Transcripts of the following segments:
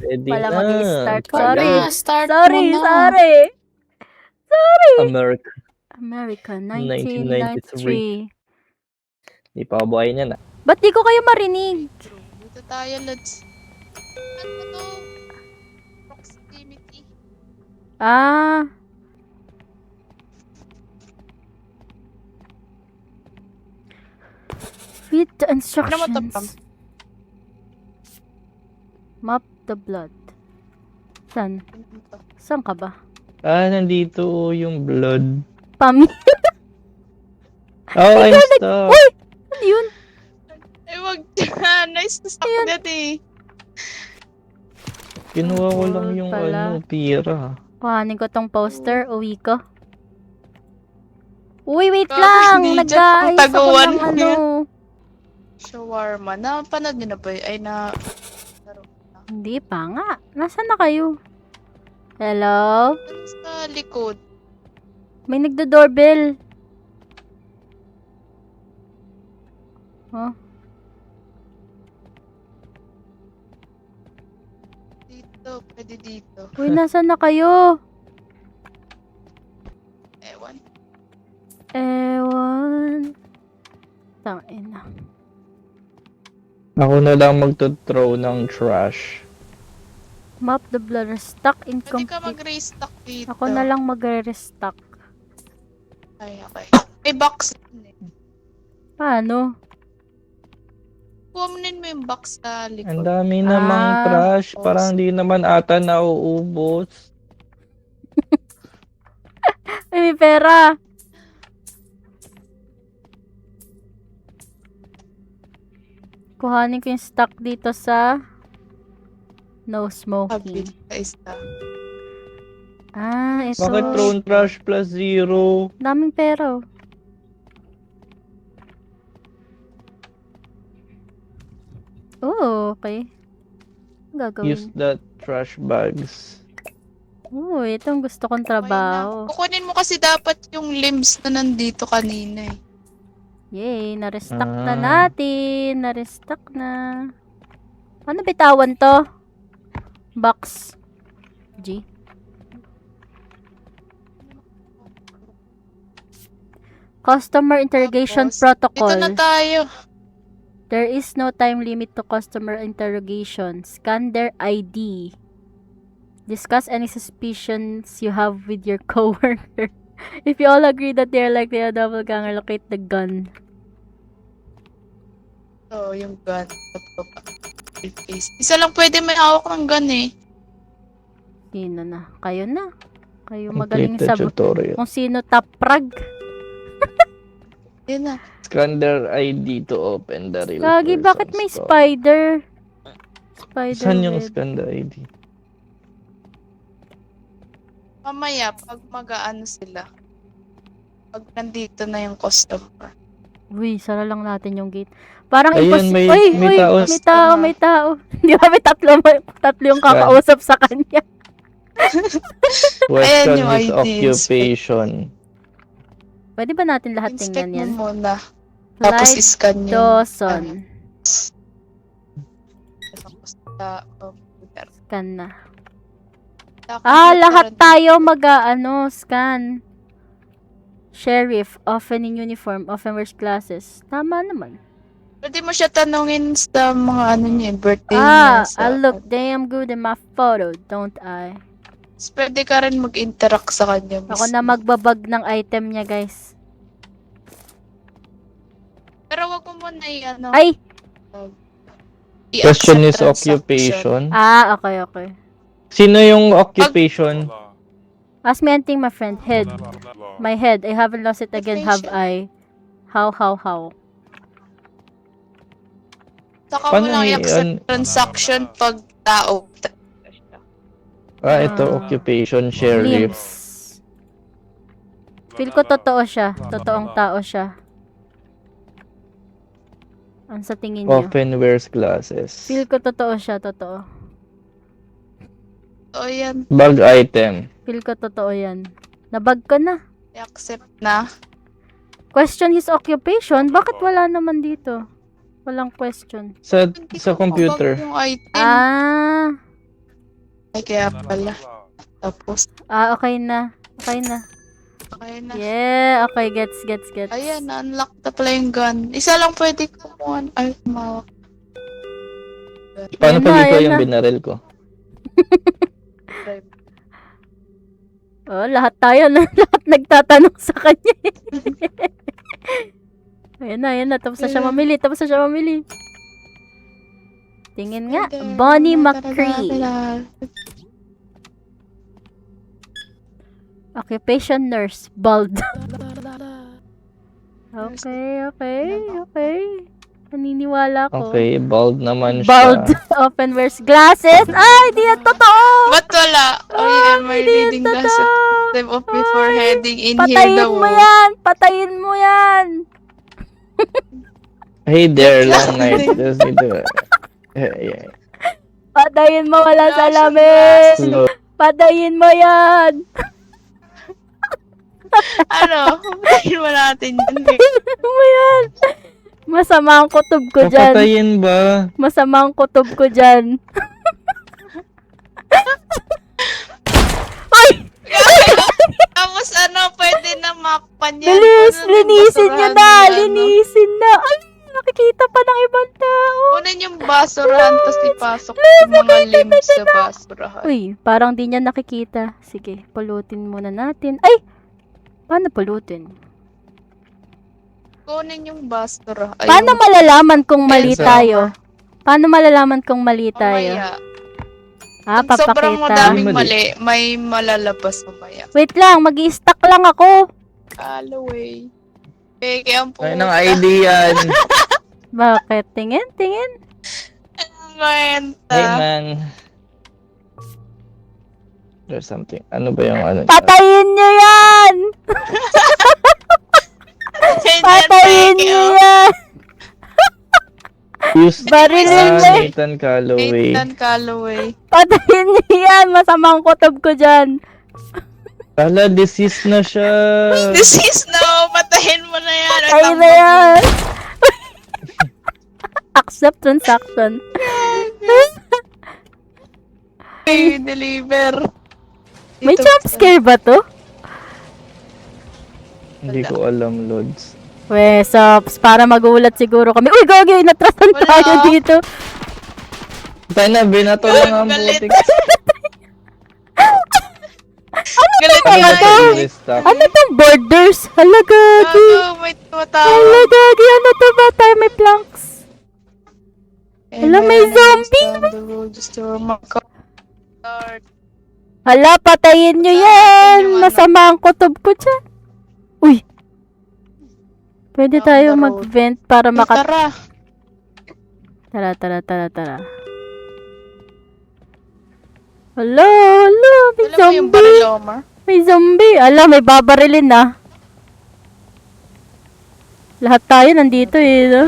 Ready Pala na. mag-start. Ikaw Sorry. na, start Sorry, mo na. sorry. America. America, 1993. 1993. Di pa ako buhay niyan ah. Ba't di ko kayo marinig? True. Dito tayo, Lods. Ano to? Proximity. Ah. Read the Ano mo to, Pam? instructions. Map the blood. Saan? Ano to? Saan ka ba? Nandito yung blood. Pami. Oh, I'm stuck. Uy! Ano yun? Eh, wag nice to stop that eh. Kinuha ko lang yung Pala. pira. Kuhanin ko tong poster. Uwi ko. Uy, wait Grabe, lang! hindi dyan Nag-aayos ako pagtaguan ng mo ano. yan. Shawarma. Napanood niyo na ba yun? Ay, laro na. Hindi pa nga. Nasaan na kayo? Hello? Ano sa likod? May nagdo-doorbell. Huh? Dito. Pwede dito. Uy, nasaan na kayo? Ewan. Ewan. Tangina. Ako na lang magto-throw ng trash. Map the blood. Stock Pwede ka incomplete. mag-restock dito. Ako na lang magre-restock. Ay, okay. May box din eh. Paano? Kuhanin mo yung box sa Ang likod. dami namang Ah. trash. Parang di naman ata nauubos. Ay, may pera. Kuhanin ko yung stock dito sa no smoking. Habit sa isa. Ah, ito. Bakit thrown trash plus 0? Daming pera. Oh. Oh, okay. Ang gagawin? Use that trash bags. Oh, itong gusto kong Okay na. trabaho. Kukunin mo kasi dapat yung limbs na nandito kanina eh. Yay, na-restock na Ah. natin. Na-restock na. Ano bitawan to? Box. G. Customer interrogation Tapos, protocol. Dito na tayo. There is no time limit to customer interrogation. Scan their ID. Discuss any suspicions you have with your coworker. If you all agree that they are likely a double ganger, locate the gun. So, yung gun. Briefcase. Isa lang pwede may hawak ng gun eh. Sino na? Kayo na. Kayo magaling Complete sa the tutorial. kung sino top frag. Yun na. Scan their ID to open the real Gagi, bakit may person's door. spider? Spider Saan yung web. scan the ID? Mamaya, pag mag-aano sila. Pag nandito na yung customer. Uy, sara lang natin yung gate. Parang Ayun, may- Uy, may uy, tao. may tao. Di ba may tatlo yung kakausap sa kanya? Question yung his ID, occupation. Pwede ba natin lahat Inspect tingnan yan? mo muna. Tapos Light scan yung Dawson. Tapos sa computer. Scan na. Sa Lahat computer, tayo scan. Sheriff, often in uniform, often wears glasses. Tama naman. Pwede mo siya tanungin sa mga ano niya, birthday niya. I look damn good in my photo, don't I? Pwede ka rin mag-interact sa kanya. Ako mismo. na magbabag ng item niya, guys. Pero wag mo muna i-ano. Ay! i-accept Question his transaction. occupation. Okay. Sino yung occupation? Ask me anything, my friend. Head. My head. I haven't lost it again, have I? How? Saka mo Paano lang ni- i-accept transaction pag tao. Ito, Ah. occupation, sheriff. Limbs. Feel ko totoo siya. Totoong tao siya. Ano sa tingin niyo? Often wears glasses. Feel ko totoo siya. Totoo. So, yan. Bag item. Feel ko totoo yan. Nabag ko na. I-accept na. Question his occupation? Bakit wala naman dito? Walang question. Sa Hindi sa ko computer. mabag yung item. Ay, kaya pala. Tapos, Okay na. Okay na. okay na. Yeah, okay, gets. Ayan, na-unlock na pala yung gun. Isa lang pwede kumuha. Ay, kumawak. Paano Ayan pag na, ikaw ayan yung na. binaril ko? Oh, lahat tayo na lahat nagtatanong sa kanya. Ayan na. Tapos na siya mamili. Tingin nga. Bonnie McCree. Occupation nurse. Bald. Okay. Naniniwala ko. Okay, bald naman siya. Bald. Often wears glasses. Ay, di yan totoo. Ba't wala? Oh, yeah, may Hindi yan reading glasses. totoo. Them off before heading in here Patayin daw. mo yan. Patayin mo yan. Hey there, long night. Just need to... Yeah. Patayin mo. Wala Wala salamin. Slow. Patayin mo yan. Ano? Patayin mo natin yun. Mo yan. Masama ang kutob ko dyan. Papatayin ba? Masama ang kutob ko dyan. Ay! Tapos ano, pwede na makpan yan. Bilis! Ano, Linisin nyo basurahan na! yung ano. Linisin na! Ay! Nakikita pa ng ibang tao! Kunin yung basurahan, tapos ipasok yung mga limbs sa basurahan. Uy, parang di niya nakikita. Sige, pulutin muna natin. Ay! Paano pulutin? Kunin yung basura. Ay, Paano yung malalaman kung mali Pensa. tayo? Paano malalaman kung mali tayo? mamaya. Ah, Kung sobrang papakita. madaming Mali. mali, may malalabas mamaya. Wait lang, mag-i-stack lang ako. Alloway. Peke ang Ay, pumunta. ng ID yan. Bakit? Tingin. Ang kwenta. Hey man. There's something. Ano ba yung ano? Patayin nyo yan! Patayin Peke, nyo oh. yan! Use Barilin mo. Nathan Calloway. Nathan Calloway. Patayin nyo yan! Masamang kutob ko dyan. Kala, deceased na siya. This is no. Patayin mo na yan. At Ay ang na yan! Accept transaction. deliver. May Dito, jump scare ba to? Hindi ko alam, Lods. We, sops, para magulat siguro kami. Uy, gagi, natrasan Wala. tayo dito. Tayo na, binato lang ang Galit. putik. Galit Ano ka to? eh. Restart. Ano tong borders? Hala, gagi. Gago, may tumatawa. Hala, gagi. Ano to ba? Tayo may planks. Hala, may zombie. Down the road just to start. Hala, patayin nyo Yung yan. ano. Masama ang kutob ko dyan. Uy. Pwede Down tayo the road. mag-vent para maka... Tara. Tara. Hala, may Alam mo yung zombie. baril, Omar? May zombie. Ala, may babarilin na. Lahat tayo nandito eh. No?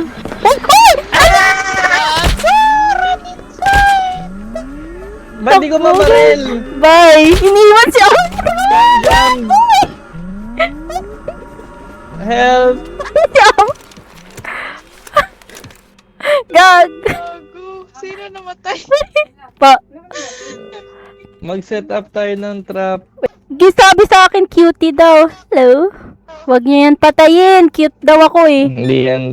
Ba't di ko mabaril? Bye! Iniwan si Omar! Diyan. Help! Si Omar! Gag! Gago. Sino namatay? Pa, Mag-set up tayo ng trap. gisabi sa akin cutie daw. Hello? Huwag niyo yan patayin. Cute daw ako eh. Hindi yan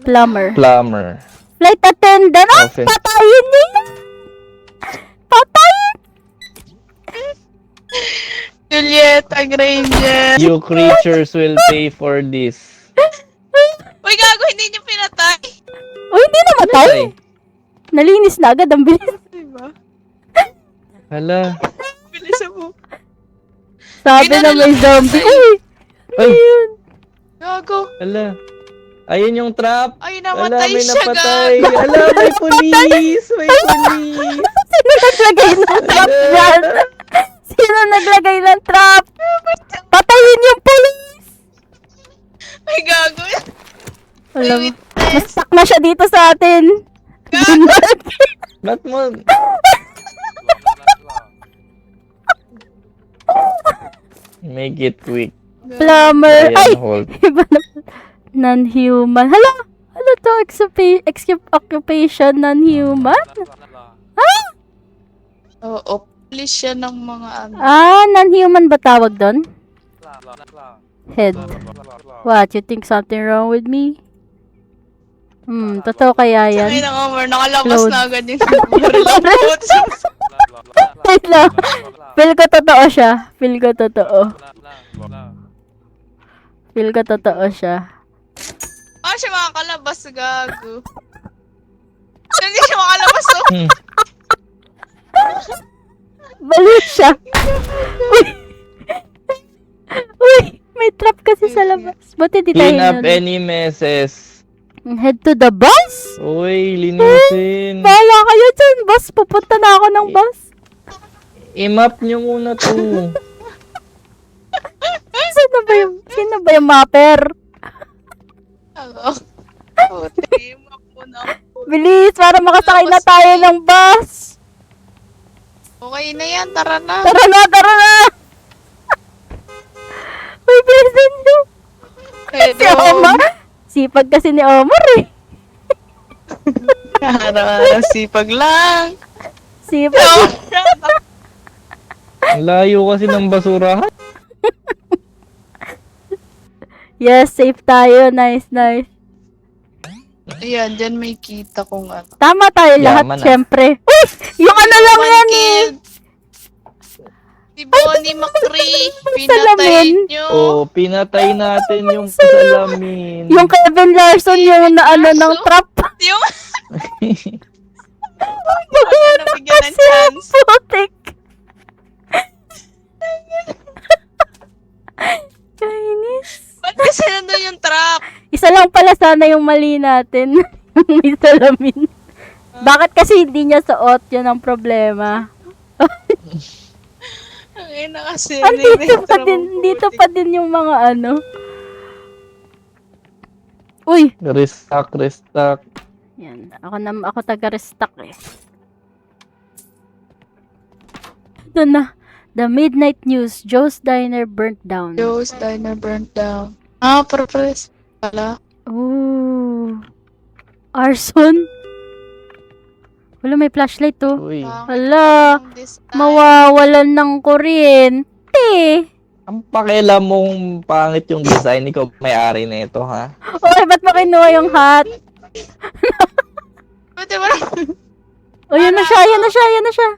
Plumber. plumber. Flight attendant. Ah! Office. Patayin niyo yan! Patayin! Julieta Granger. You creatures will pay for this. Uy, gago, hindi niyo pinatay. Uy, hindi namatay. Nalinis na agad. Ang bilis. Diba? Hala. Bilis mo. Sabi na may zombie. Uy! Ay, Gago. hala. Ayun yung trap. Ay, Hala, namatay may siya, napatay. gago. Hala, may police. May police. Sino naglagay ng trap dyan? Sino naglagay ng trap? Patayin yung police! Ay, gago. Alam, Wait, na-stuck na siya dito sa atin. Ba't mo? Make it quick. Plumber. Ay! Ayan, hold. Iba na. Non-human. Hala to? Occupation non-human? Ha? Oo, police siya ng mga ano. Ah, non-human ba tawag doon? Head. What? You think something wrong with me? Totoo kaya Sakay yan? ng Omar, nakalabas Load. na agad yung baril ng boat. Wait lang. Feel ko totoo siya. Feel ko totoo. Feel ko totoo siya. Ah, siya makakalabas, gago. Hindi siya makalabas, oh. Balik siya. Uy! Uy! May trap kasi sa labas. Buti di tayo Clean up nun. any messes. Head to the bus? Uy, linisin. Bahala kayo dyan, bus. Pupunta na ako ng bus. I-map nyo muna to. Sino ba yung mapper? Oo. Puti, mapuna ako. Bilis, para makasakay na tayo ng bus. Okay na yan, tara na. Tara na, tara na! Uy, bilisan nyo. Si Omar. Sipag kasi ni Omar eh. Araw-araw, sipag lang. Sipag. Ang layo kasi ng basurahan. Yes, safe tayo. Nice, nice. Ayan, dyan may kita kong ano. Tama tayo lahat, Yaman, ah. syempre. Uy! Yung ano lang One yan eh. kid. Si Bonnie McCree, salamin. pinatay nyo. Oh, pinatay natin yung salamin. Yung Kevin Larson yung naano ng trap. Yung nabigyan ng chance. Putik. Kainis. Ba't kasi nandun yung trap? Isa lang pala sana yung mali natin. Yung may salamin. Bakit kasi hindi niya suot? Yun ang problema. Ay, nakasi. Dito pa din yung mga ano. Uy! Restock, restock. Yan. Ako taga-restock eh. Ito na. The Midnight News. Joe's Diner burnt down. Joe's Diner burnt down. Ah, purpose. Pala. Ooh. Arson? Wala, may flashlight to. Uy, Hala. Mawawalan ng kuryente. ang pakialam mong pangit yung design. Ikaw may-ari na ito, ha? Uy, ba't mo kinuha yung hat? Buti mo lang. Oh, yan na siya, yan na siya, yan na siya.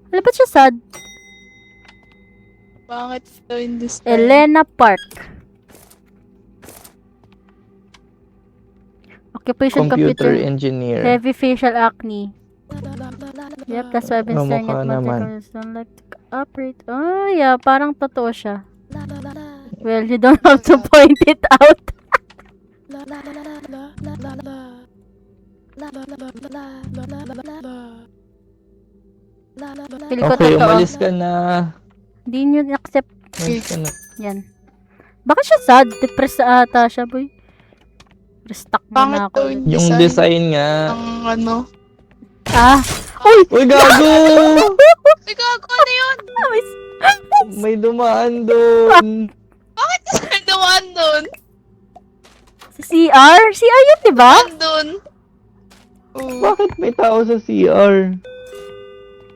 Wala, ba't siya sad? Bakit ito in this time? Elena Park. Occupation Computer computer. engineer. Heavy facial acne. Yep, that's why I've been Oh, staring mukha at my naman. don't like to operate. Oh, yeah, parang totoo siya. Well, you don't have to point it out. Feel ko Okay, totoo. umalis ka na. Hindi nyo accept. Umalis ka na. Yan. Bakit siya sad? Depressed ata siya, boy. Restock mo Pangit na to ako. in Yung design nga. Ang ano. Ah! Uy! Uy, gago! Ay, gago, ano yun? May dumaan doon. Bakit dumaan dun? CR? CR yun, diba? Dumaan dun. Bakit may tao sa CR?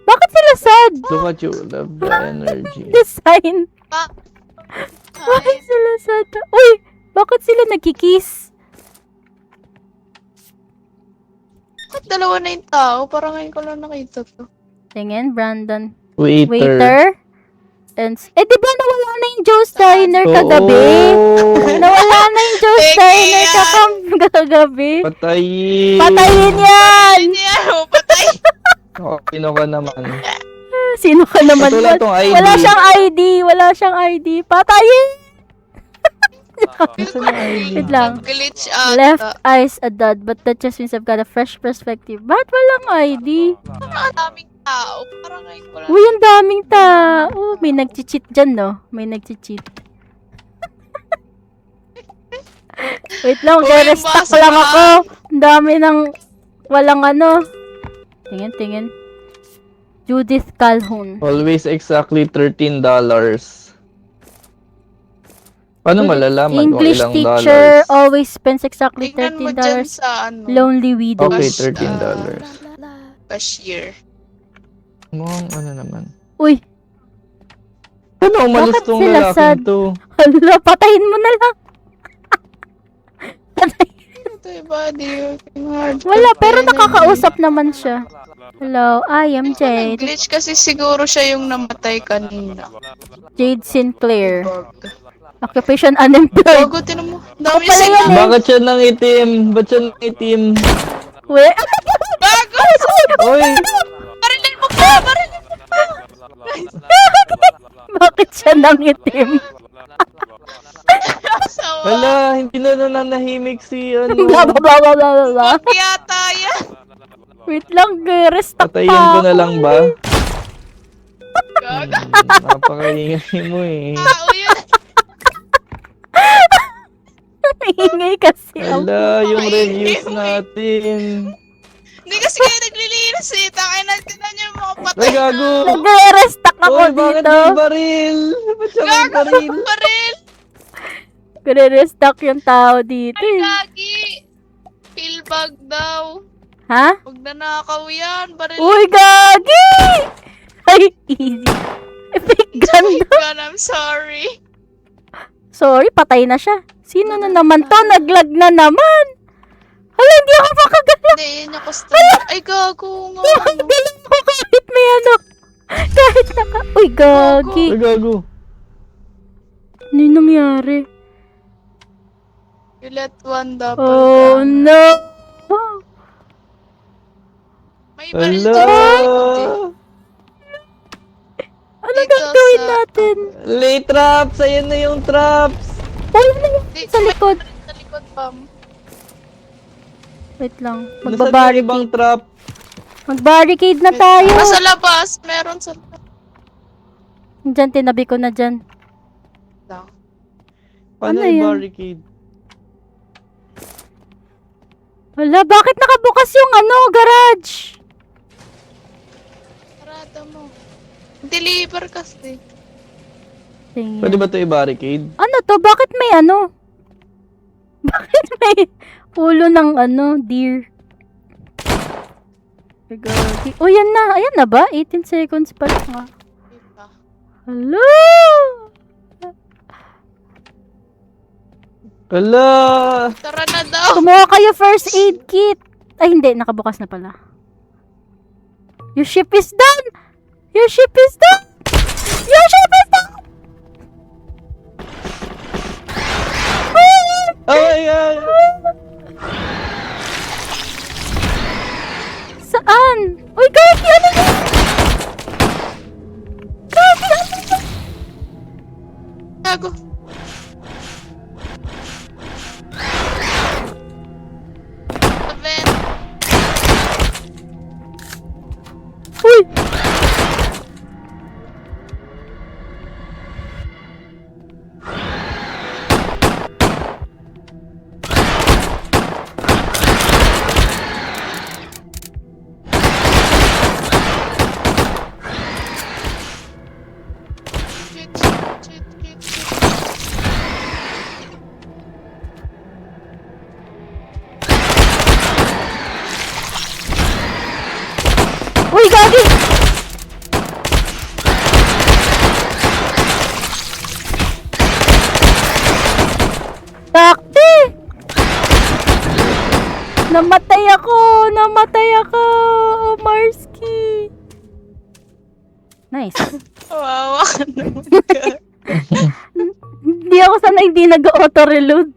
Bakit sila sad? Look at you, love the energy. Design. Bakit sila sad? Uy! Bakit sila nagkikiss? Bakit dalawa na yung tao? Parang ngayon ko lang nakita to. Tingin, Brandon. Waiter. Waiter. And, di ba nawala na yung Joe's Diner kagabi? Oo. Nawala na yung Joe's Teke Diner yan. kagabi. Patayin. Patayin yan! Hindi ako, patay. Oh, sino ka naman? Sino ka naman? Ito lang tong ID. Wala siyang ID. Wala siyang ID. Patayin! Nasaan yung ID? Wait lang. Glitch ata. Left eyes a dud, but that just means I've got a fresh perspective. Ba't walang ID? Parang ang daming tao. Parang ngayon ko lang. Uy, ang daming tao. May nag-cheat dyan, no? May nag-cheat. Wait lang, Uy, mag-restock basa lang ka. ako. Ang dami ng walang ano. Tingin. Judith Calhoun. Always exactly $13. Paano malalaman kung English ilang teacher dollars? always spends exactly Tingnan mo dyan $13. sa ano. Lonely widow. Okay, Gosh, $13. cashier. Mukhang ano naman. Uy, Ano, umalis Bakit tong sila lalaking sad? to. hala, patayin mo na lang. Ito yung body working hard. Wala, pero nakakausap naman siya. Hello, I am Jade. Glitch kasi siguro siya yung namatay kanina. Jade Sinclair. Occupation unemployed. Bago, tinan mo. Dami pala sila. yan eh. Bakit siya nang itim? Ba't siya nang itim? We. Bago! Oy! Barilin mo pa! Barilin mo pa! Bakit siya nangitim? Sawa. Wala, hindi na nananahimik si ano. Blah, blah, blah, blah, blah, blah. Wag yata yan. Wait lang, restock Patayin pa ko na ako. lang ba? Gaga. Napakaingay mo eh. Tao yun. Ingay kasi ako. Wala, yung Ay, reviews ay. natin. Hindi kasi kayo naglilinis eh. Tangay na tinan niyo yung mga Ay, patay. gago! Nagre-restock ako Oy, bakit dito. may baril? Ba't siya may baril? Baril! Nagre-restock yung tao dito. Ay, eh. gagi! Pillbag daw. Ha? Huwag na nakaw yan. Baril. Uy, gagi! Ay, easy. Epic gun. God, I'm sorry. Sorry, patay na siya. Sino na naman to? Naglag na naman. Hala, hindi ako makagalaw. Hindi, yun yung customer. Ay, gago nga. Ano? Galing ko kahit may ano. Kahit naka... Uy, gagi. Ay, gago. Ano yung nangyari? You let one double Oh, down. no. May baril Hello! dyan sa likod eh. Ano Dito gagawin sa- natin? Lay traps! Ayan na yung traps! Uy, ano yung sa likod? Sa likod pa. Wait lang. Nasaan yung ibang Magbabarricade. trap? Magbarricade na tayo. Nasa labas. Meron sa labas. Diyan, tinabi ko na dyan. Lang. Paano Ano yung yan? barricade? Wala, bakit nakabukas yung ano, garage? Parada mo. Deliver kasi. Tingin. Pwede ba ito i-barricade? Ano to? Bakit may ano? Bakit may ulo ng ano, deer? Gagi. Oh, yan na. Ayan na ba? 18 seconds pa lang nga. Diba? Hello! Wala! Tara na daw. Kumuha kayo first aid kit. Ay, hindi. Nakabukas na pala. Your ship is done! Your ship is done! Your ship is done! Ay, ay! Saan? Uy, Gagi! Ano yun? Gagi! Ano yun? Gago. Seven. Uy! Shit, shit, shit, shit. Uy, Gagi! Takti! Namatay ako! Namatay ako! Marski! Nice. Kawawa ka naman ka. Hindi ako sana hindi nag-auto-reload.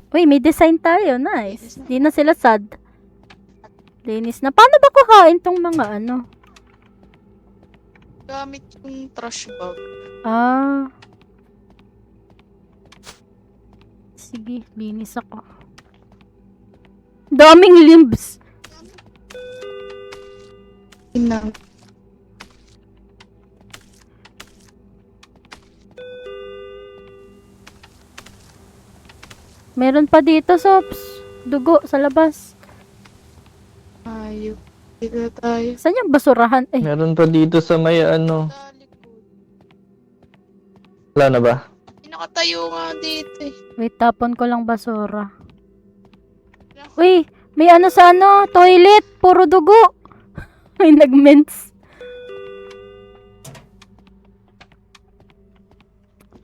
Uy, may design tayo. Nice. Hindi na sila sad. Linis na. Paano ba kuhain tong mga ano? Gamit yung trash bag. Ah. Sige, linis ako. Daming limbs. Inang. Meron pa dito, Sops. Dugo sa labas. Ayok. Dito tayo. Saan yung basurahan? Eh, Meron pa dito sa may ano. Sa likod. Wala na ba? Nakatayo nga dito eh. wait, tapon ko lang basura. Uy, may ano sa ano? Toilet. Puro dugo. May nag-mints.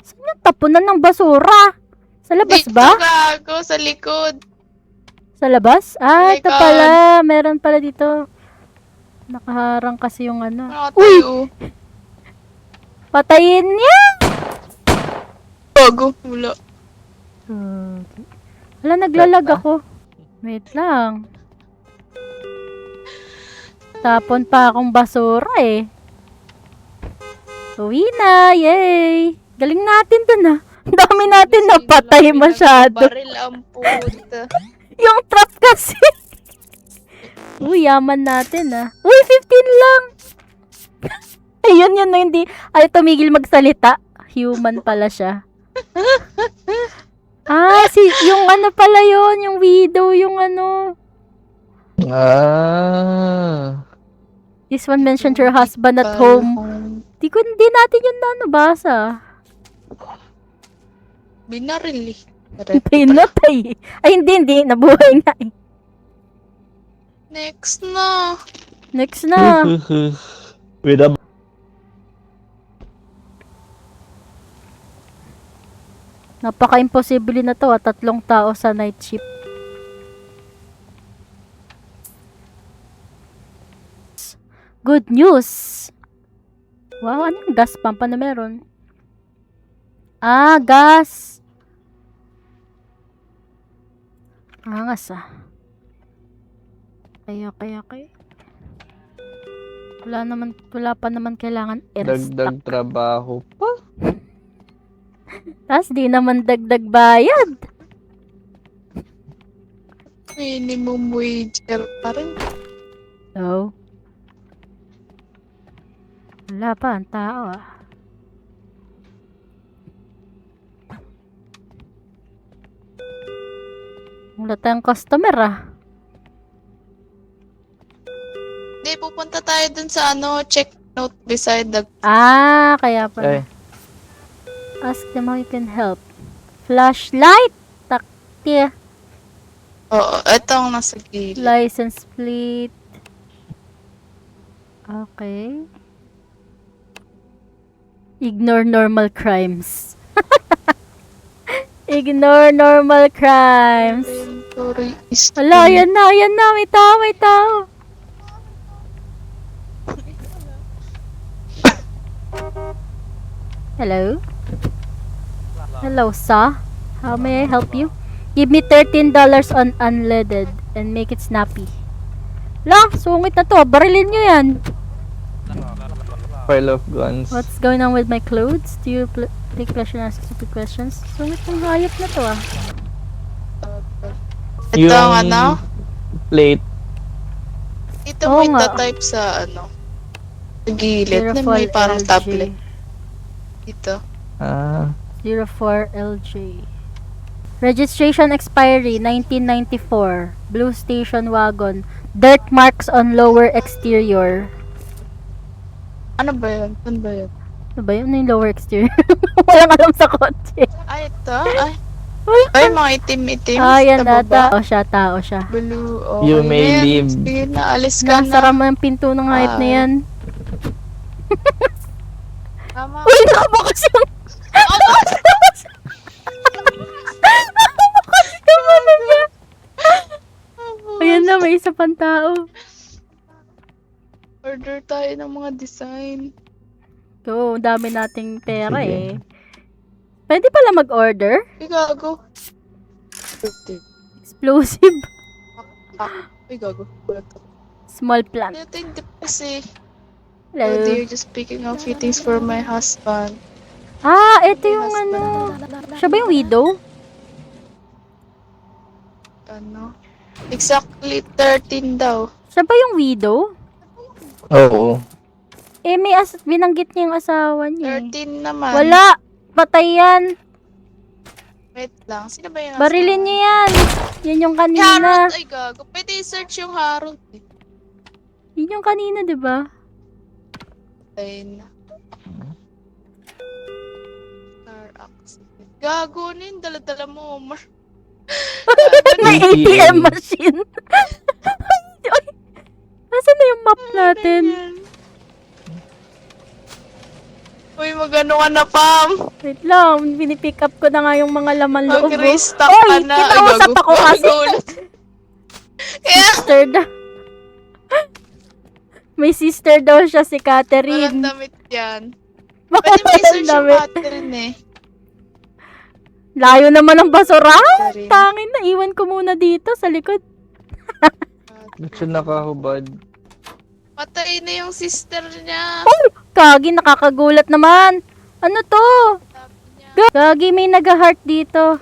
Saan yung tapunan ng basura? Sa labas Dito, ba? gago, sa likod. Sa labas? Ah, ito Likod. pala. Meron pala dito. Nakaharang kasi yung ano. Nakatayo. Patayin niya! Gago, wala. Wala, naglalag ako. Wait lang. Tapon pa akong basura eh. Uwi na! Yay! Galing natin dun ah. Ang dami natin napatay masyado. Baril ang puta. Yung trap kasi. Uy, yaman natin ah. Uy, 15 lang! Ayun, yun na hindi. Ay, tumigil magsalita. Human pala siya. Ah, yung ano pala yun, yung widow, yung ano. Ah. This one mentioned your husband at home. Di natin yun na nabasa. Binaril eh. Pinatay. Ay, hindi. Nabuhay nga eh. Next na. Next na. With a Napaka-imposible na to ah. 3 tao sa night shift. Good news! Wow, anong gas pump na meron? Ah, gas! Angas ah. Okay. Wala pa naman kailangan dagdag trabaho pa. Tapos di naman dagdag bayad. Minimum wager pa rin. So, wala pa ang tao ah. Wala tayong customer ah. Hindi, pupunta tayo dun sa check note beside the... Ah, kaya pala. Ay, Ask them how you can help. Flashlight! Takti. Oo, etong nasa gilid. License plate. Okay. Ignore normal crimes. Ignore normal crimes. Inventory is... Wala, yan na. May tao. Hello? Hello, sir. How may I help you? Give me $13 on unleaded and make it snappy. La, sungit na to. Barilin nyo yan. pile of guns. What's going on with my clothes? Do you take pleasure in asking stupid questions? Sungit ng hayop na to ah. Ito ang Plate. Ito Oo mo nga. ita-type sa sa gilid na may parang tablet. Dito. Ah. 04LJ. Registration expiry 1994. Blue station wagon. Dirt marks on lower exterior. Ano ba yun? Ano ba yun? Ano ba yun? Ano yung lower exterior? Walang alam sa kotse. Ay, ito? Ay, mga itim-itim. Ah, yan sa baba. ata. Tao siya. Blue. Oh, You may leave. Sige na, alis ka Nasara na. mo yung pinto ng height na yan. Tama. Uy, nakabukas yung... Ayan na, may isa pang tao. Order tayo ng mga design. Oo, dami nating pera Sige. eh. Pwede pala mag-order? Ay, gago. Explosive. Ay, gago. Small plant. Ito yung kasi. Hello. Oh, they're just picking out fittings for my husband. Ah, ito yung ano. Siya ba yung widow? Exactly 13 daw. Siya ba yung widow? Oo. Eh, binanggit niya yung asawa niya eh. 13 naman. Wala! Patay yan! Wait lang. Sino ba yung Barilin niyo yan! Yan yung Harold. kanina. Ay, gago. Pwede i-search yung Harold. Yun yung kanina, di ba? Ayun na. Car accident. Gago na yun. Dala-dala mo, Omar. May ATM. ATM machine. Ay, asan na yung map natin. Uy, magano ka na, Pam. Wait lang, pinipick up ko na nga yung mga laman loob. Mag-restock Oy, ka na. kinausap ako kasi. Kaya, Sister daw. May sister daw siya, si walang Catherine. damit yan. Bakit Pwede may walang search yung damit? Catherine eh. Layo naman ang basura. Catherine. Tangin na, iwan ko muna dito sa likod. Ba't siya nakahubad? Patay na yung sister niya. Kagi, nakakagulat naman. Ano to? Sabi niya. Gagi, may nag-heart dito.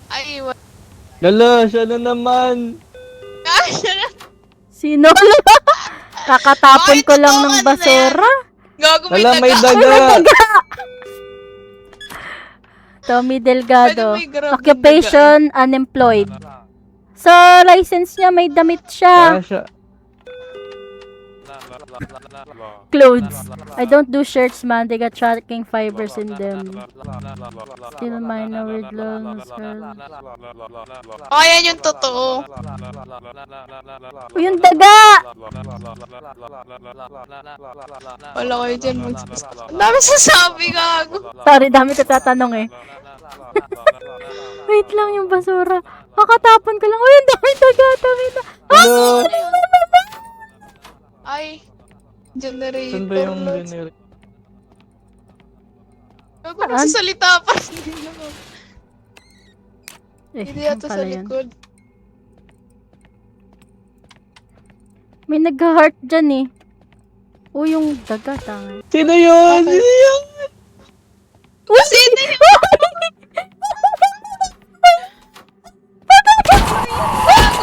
Ay, Lala, siya na naman! Ay, siya na. Sino? Kakatapon Bakit ko lang totoo ng ano na basura. Gago, may Lala, may daga. daga! Tommy Pwede Delgado. may grab yung Occupation, unemployed. Sa license niya, may damit siya. Siya. Clothes. I don't do shirts, man. They got tracking fibers in them. Still minor with lungs. Oh, yan yung totoo. Yung daga! Wala kayo dyan magsasabi. Ang dami sasabi, gago. Sorry, dami ko tatanong eh. Wait lang yung basura. Kakatapon ko lang. Uy, ang dami daga. Dami na. Hello! Ay, generator. Saan ba yung loads. generic? Gago, Saan? nagsasalita pa. Eh, Hindi yan yata pala sa yan. likod. May nag-heart dyan eh. O yung daga, tanga. Sino yun? Bakit? Sino yun? Kasi ito yung gago.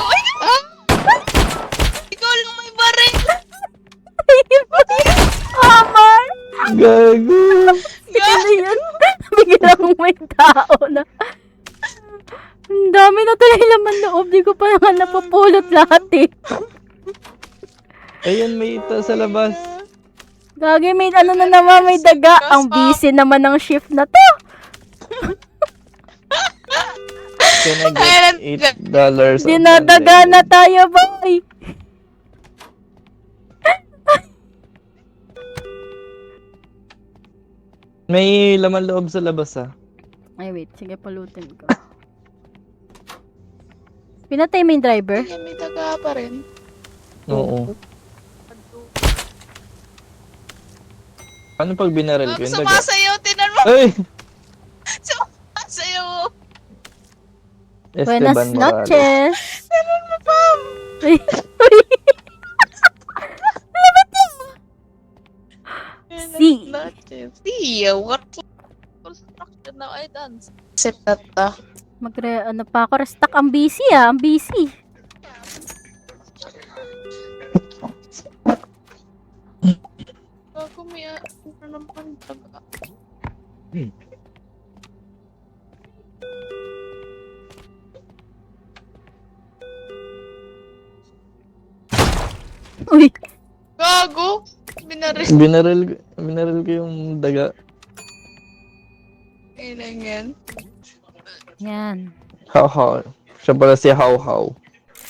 Ay, ikaw lang may baril. Amar! Gago! Ano yun? Biglang may tao na. Ang dami na tuloy laman loob. Di ko pa naman napupulot lahat eh. Ayun, may ita sa labas. Gagi, may ano na naman, may daga. Ang busy naman ng shift na to. Can I Ayun, get $8? Dinadaga na tayo, boy. May laman loob sa labas ah. Ay, wait. Sige, pulutin ko. Pinatay mo yung driver? Ayan, may daga pa rin. Oo. Paano pag binaril ko Gago, yung daga? sumasayaw. Tinan mo. Ay! Sumasayaw. Buenas Esteban Morales. noches. Tinan mo, Pam. Uy, uy. See. See, what construction now I dance. Except that, Ano pa ako, restock. Ang busy ah, ang busy. Gago, may ano naman daga. Uy, Gago! Binaril. Binaril ko yung daga. Kailan yan? yan. How how. Siya pala si How How.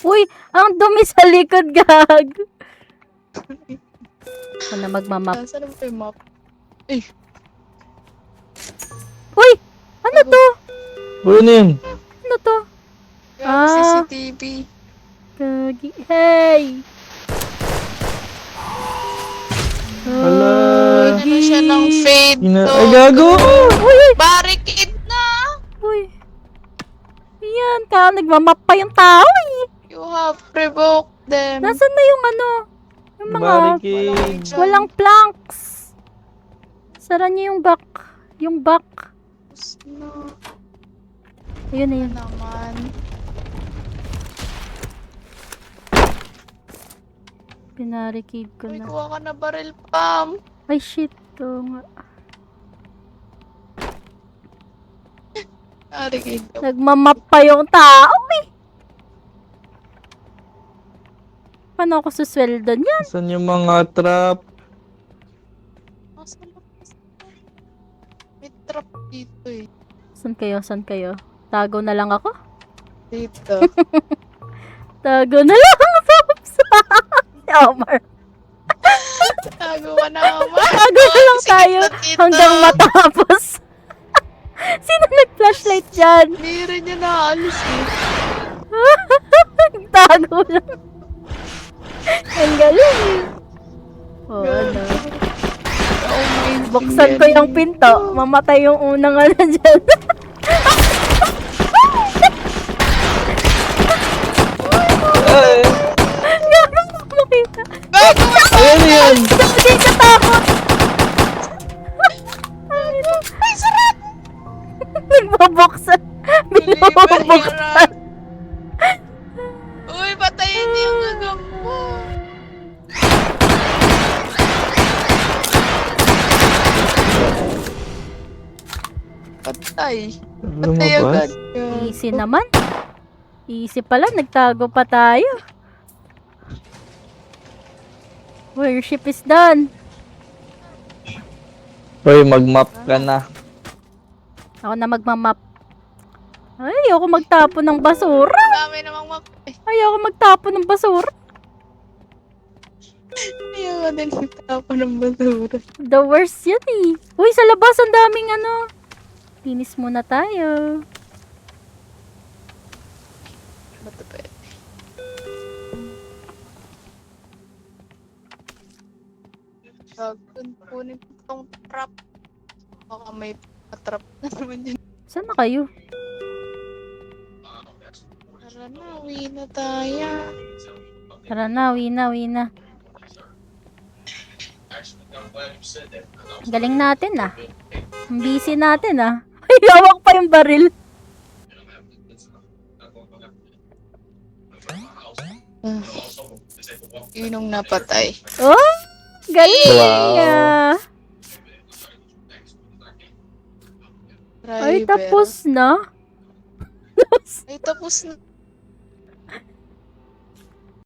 Uy, ang dumi sa likod, gag. Ako na magmamap. Saan ba yung map? Uy, ano to? Uy, ano yun? Ano to? Gago, Ah. CCTV. Gagi. Hey! Wala. Ano na siya ng fade to. Ay, gago! Uy, uy, Barricade na! uy. Yan, nagmamap pa yung tao eh. You have revoked them. Nasaan na yung ano? Yung mga Barricade. walang planks. Sara niyo yung back. Yung back. No, Ayun na yun. naman. Pinarikid ko Uy, na. kuha ka na baril, Pam. Ay, shit. To nga. Barricade ka. Nagmamap pa yung tao eh. Paano ako susweldo niyan? Saan yung mga trap? Asan ba? May trap dito eh. San kayo? San kayo? Tago na lang ako? Dito. Tago na lang, Pops! Omar. Tago ka na, Omar. Tago na lang Sikip tayo na dito. hanggang matapos. Sino nag-flashlight dyan? Hindi rin niya naalis eh. Tago lang. Ang galing. Oh, ano. Oh my Buksan ko yung pinto. Mamatay yung unang ano dyan. Ay, Gano'n mo makita. Bago mo! ayun yun. Hindi ka takot. Ay, sarap! Nagbabuksan. Binubuksan. Uy, patayin niyo yung gagam mo. Patay. Patay agad. Lumabas. Easy naman. Easy pala. Nagtago pa tayo. Worship is done. Hoy, mag-map ka na. Ako na magmamap. Ay, ayoko magtapon ng basura. Dami namang map. Ayoko magtapon ng basura. Ayaw ka din magtapon ng basura. The worst yan eh. Uy, sa labas ang daming ano. Linis muna tayo. Bato pa yun. Kunin ko tong trap. Baka may trap na naman yun. Saan na kayo? Tara na, uwi na tayo. Tara na, uwi na. Galing natin ah. Ang busy natin ah. Ay, hawak pa yung baril. Yun yung napatay. Oh, galing Wow. ah. Ay, Driver. tapos na. Ay, tapos na.